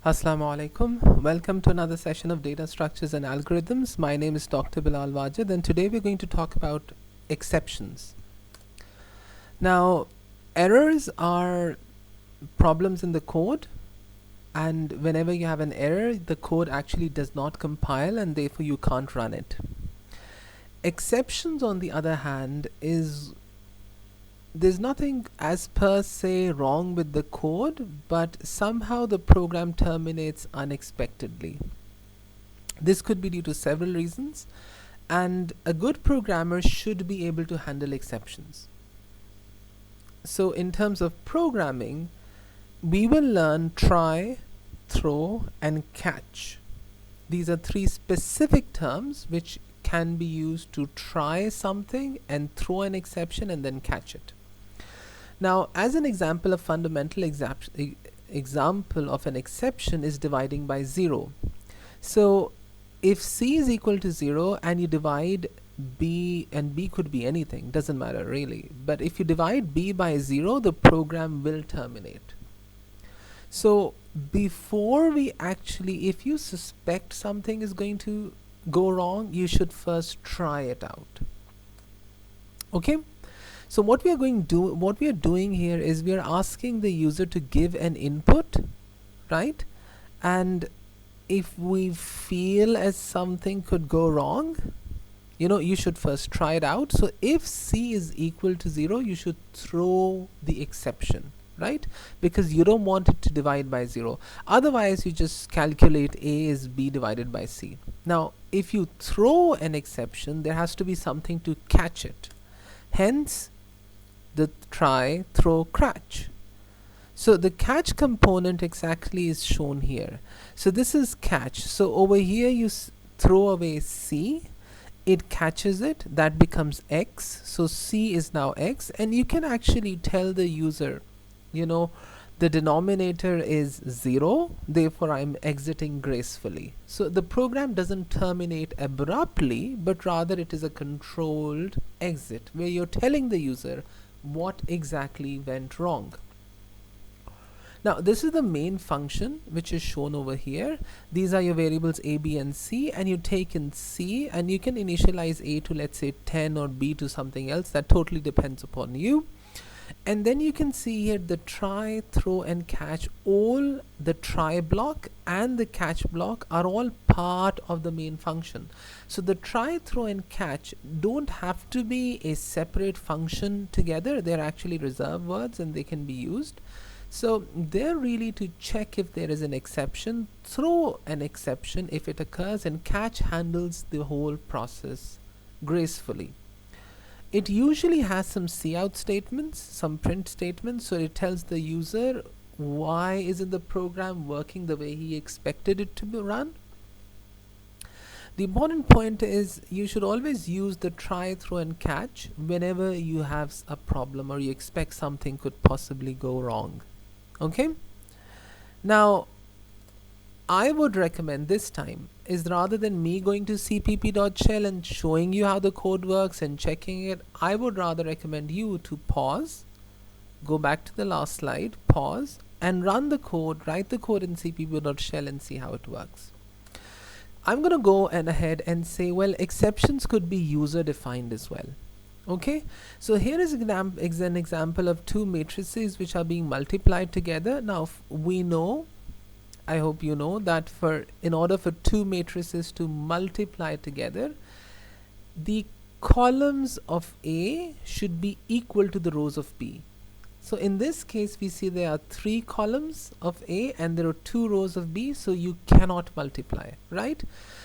Assalamu alaikum. Welcome to another session of Data Structures and Algorithms. My name is Dr. Bilal Wajid, and today we're going to talk about exceptions. Now, errors are problems in the code, and whenever you have an error, the code actually does not compile, and therefore you can't run it. Exceptions, on the other hand, is there's nothing as per se wrong with the code, but somehow the program terminates unexpectedly. This could be due to several reasons, and a good programmer should be able to handle exceptions. So, in terms of programming, we will learn try, throw, and catch. These are three specific terms which can be used to try something and throw an exception and then catch it. Now, as an example, a fundamental example of an exception is dividing by 0. So, if c is equal to 0 and you divide b, and b could be anything, doesn't matter really, but if you divide b by 0, the program will terminate. So, before we actually, if you suspect something is going to go wrong, you should first try it out. Okay? So what we are doing here is we are asking the user to give an input, right? And if we feel as something could go wrong, you should first try it out. So if c is equal to 0, you should throw the exception, right? Because you don't want it to divide by 0. Otherwise, you just calculate a is b divided by c. Now, if you throw an exception, there has to be something to catch it. Hence, the try, throw, catch. So the catch component exactly is shown here. So this is catch. So over here you throw away c, it catches it, that becomes x. So c is now x, and you can actually tell the user, the denominator is 0, therefore I'm exiting gracefully. So the program doesn't terminate abruptly, but rather it is a controlled exit where you're telling the user what exactly went wrong. Now, this is the main function which is shown over here. These are your variables a, b, and c, and you take in c, and you can initialize a to, let's say, 10 or b to something else. That totally depends upon you. And then you can see here the try, throw, and catch. All the try block and the catch block are all part of the main function. So the try, throw, and catch don't have to be a separate function together. They're actually reserved words and they can be used. So they're really to check if there is an exception, throw an exception if it occurs, and catch handles the whole process gracefully. It usually has some cout statements, some print statements, so it tells the user why isn't the program working the way he expected it to be run. The important point is you should always use the try, throw, and catch whenever you have a problem or you expect something could possibly go wrong. Okay? Now, I would recommend this time is rather than me going to cpp.shell and showing you how the code works and checking it, I would rather recommend you to pause, go back to the last slide, pause, and run the code, write the code in cpp.shell and see how it works. I'm going to go ahead and say, well, exceptions could be user defined as well. Okay, so here is an example of two matrices which are being multiplied together. Now we know, I hope you know, that in order for two matrices to multiply together, the columns of A should be equal to the rows of B. So in this case, we see there are 3 columns of A and there are 2 rows of B, so you cannot multiply, right?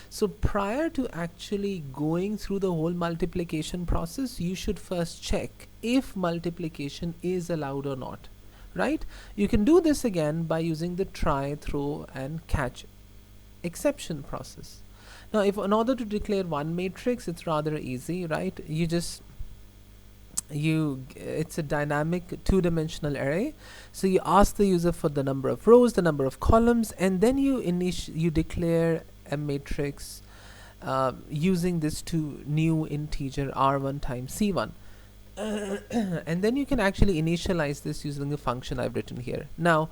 So prior to actually going through the whole multiplication process, you should first check if multiplication is allowed or not, right? You can do this again by using the try, throw, and catch exception process. Now, if in order to declare one matrix, it's rather easy, right? It's a dynamic two-dimensional array. So you ask the user for the number of rows, the number of columns, and then you declare a matrix using this new integer r1 times c1. And then you can actually initialize this using the function I've written here. Now,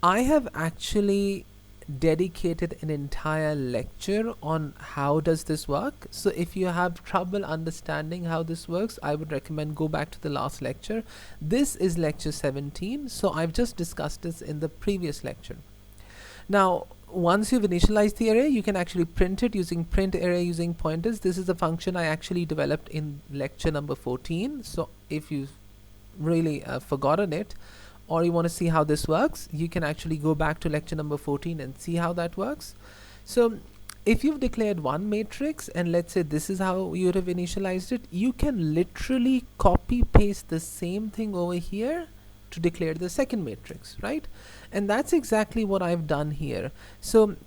I have actually dedicated an entire lecture on how does this work. So if you have trouble understanding how this works, I would recommend go back to the last lecture. This is lecture 17, so I've just discussed this in the previous lecture. Now once you've initialized the array, you can actually print it using print array using pointers. This is a function I actually developed in lecture number 14. So if you've really forgotten it, or you want to see how this works, you can actually go back to lecture number 14 and see how that works. So if you've declared one matrix, and let's say this is how you would have initialized it, you can literally copy paste the same thing over here to declare the second matrix, right? And that's exactly what I've done here. So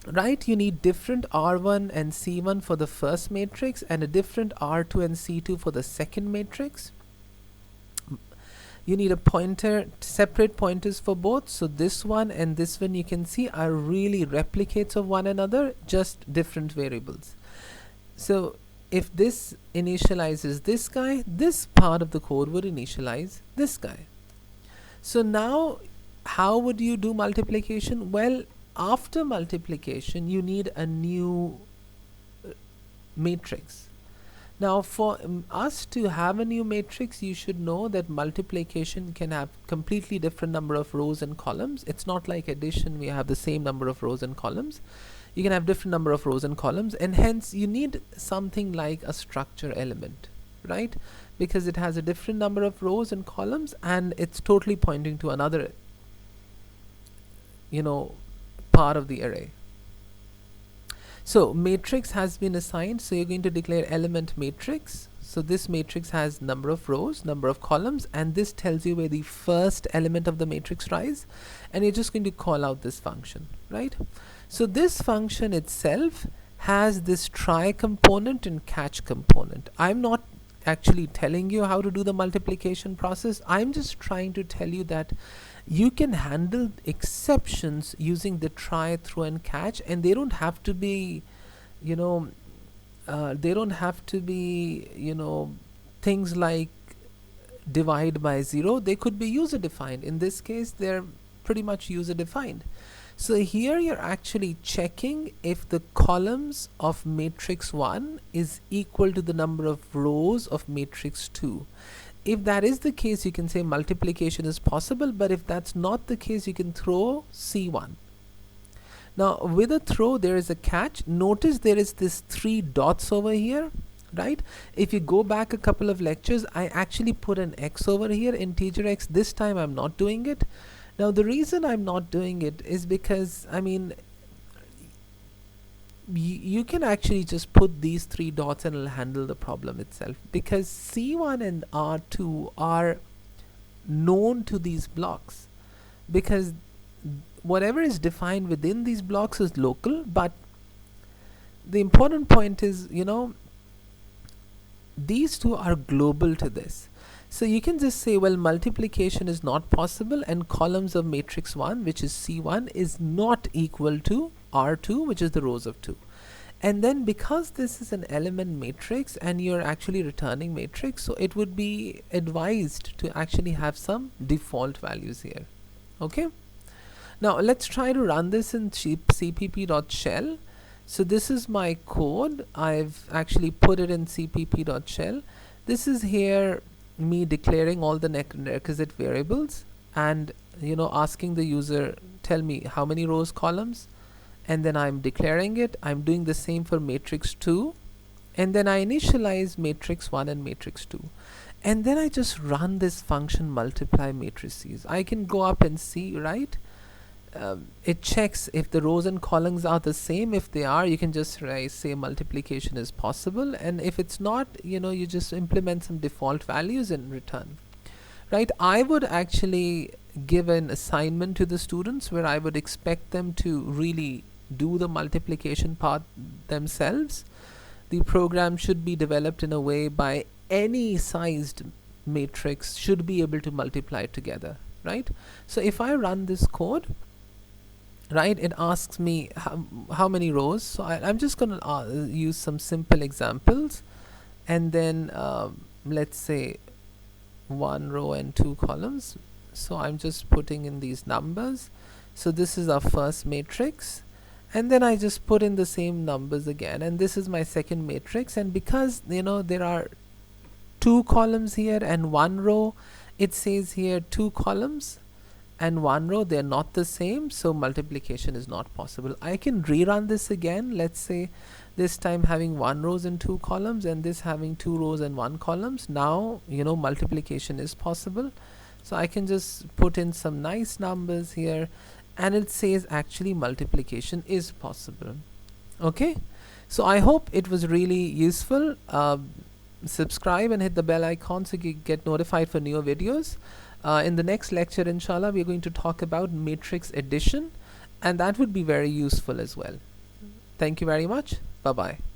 right, you need different R1 and C1 for the first matrix and a different R2 and C2 for the second matrix. You need a pointer, separate pointers for both. So this one and this one, you can see, are really replicates of one another, just different variables. So if this initializes this guy, this part of the code would initialize this guy. So now how would you do multiplication? Well, after multiplication you need a new matrix. Now for us to have a new matrix, you should know that multiplication can have completely different number of rows and columns. It's not like addition, we have the same number of rows and columns. You can have different number of rows and columns, and hence you need something like a structure element, right? Because it has a different number of rows and columns, and it's totally pointing to another, you know, part of the array. So matrix has been assigned, so you're going to declare element matrix. So this matrix has number of rows, number of columns, and this tells you where the first element of the matrix lies, and you're just going to call out this function, right? So this function itself has this try component and catch component. I'm not actually telling you how to do the multiplication process. I'm just trying to tell you that you can handle exceptions using the try, throw, and catch, and they don't have to be, you know, things like divide by 0. They could be user defined. In this case, they're pretty much user defined. So here you're actually checking if the columns of matrix 1 is equal to the number of rows of matrix 2. If that is the case, you can say multiplication is possible, but if that's not the case, you can throw C1. Now with a throw, there is a catch. Notice there is this 3 dots over here, right? If you go back a couple of lectures, I actually put an X over here, integer X. This time I'm not doing it. Now the reason I'm not doing it is because, I mean, you can actually just put these 3 dots and it'll handle the problem itself, because C1 and R2 are known to these blocks, because whatever is defined within these blocks is local. But the important point is, you know, these two are global to this. So you can just say, well, multiplication is not possible, and columns of matrix 1, which is C1, is not equal to R2, which is the rows of 2. And then because this is an element matrix and you're actually returning matrix, so it would be advised to actually have some default values here. Okay, now let's try to run this in cpp.shell. So this is my code. I've actually put it in cpp.shell. This is here me declaring all the requisite variables, and, you know, asking the user, tell me how many rows, columns, and then I'm declaring it. I'm doing the same for matrix 2, and then I initialize matrix 1 and matrix 2, and then I just run this function multiply matrices. I can go up and see, right? It checks if the rows and columns are the same. If they are, you can just say multiplication is possible, and if it's not, you know, you just implement some default values and return, right? I would actually give an assignment to the students where I would expect them to really do the multiplication part themselves. The program should be developed in a way by any sized matrix should be able to multiply together, right? So if I run this code, right, it asks me how many rows. So I'm just gonna use some simple examples, and then let's say 1 row and 2 columns. So I'm just putting in these numbers. So this is our first matrix, and then I just put in the same numbers again, and this is my second matrix. And because there are two columns here and one row, it says here two columns and one row, they're not the same, so multiplication is not possible. I can rerun this again. Let's say this time having one rows and two columns, and this having two rows and one columns. Now multiplication is possible, so I can just put in some nice numbers here, and it says actually multiplication is possible. Okay, so I hope it was really useful. Subscribe and hit the bell icon so you get notified for newer videos. In the next lecture, inshallah, we are going to talk about matrix addition, and that would be very useful as well. Thank you very much. Bye bye.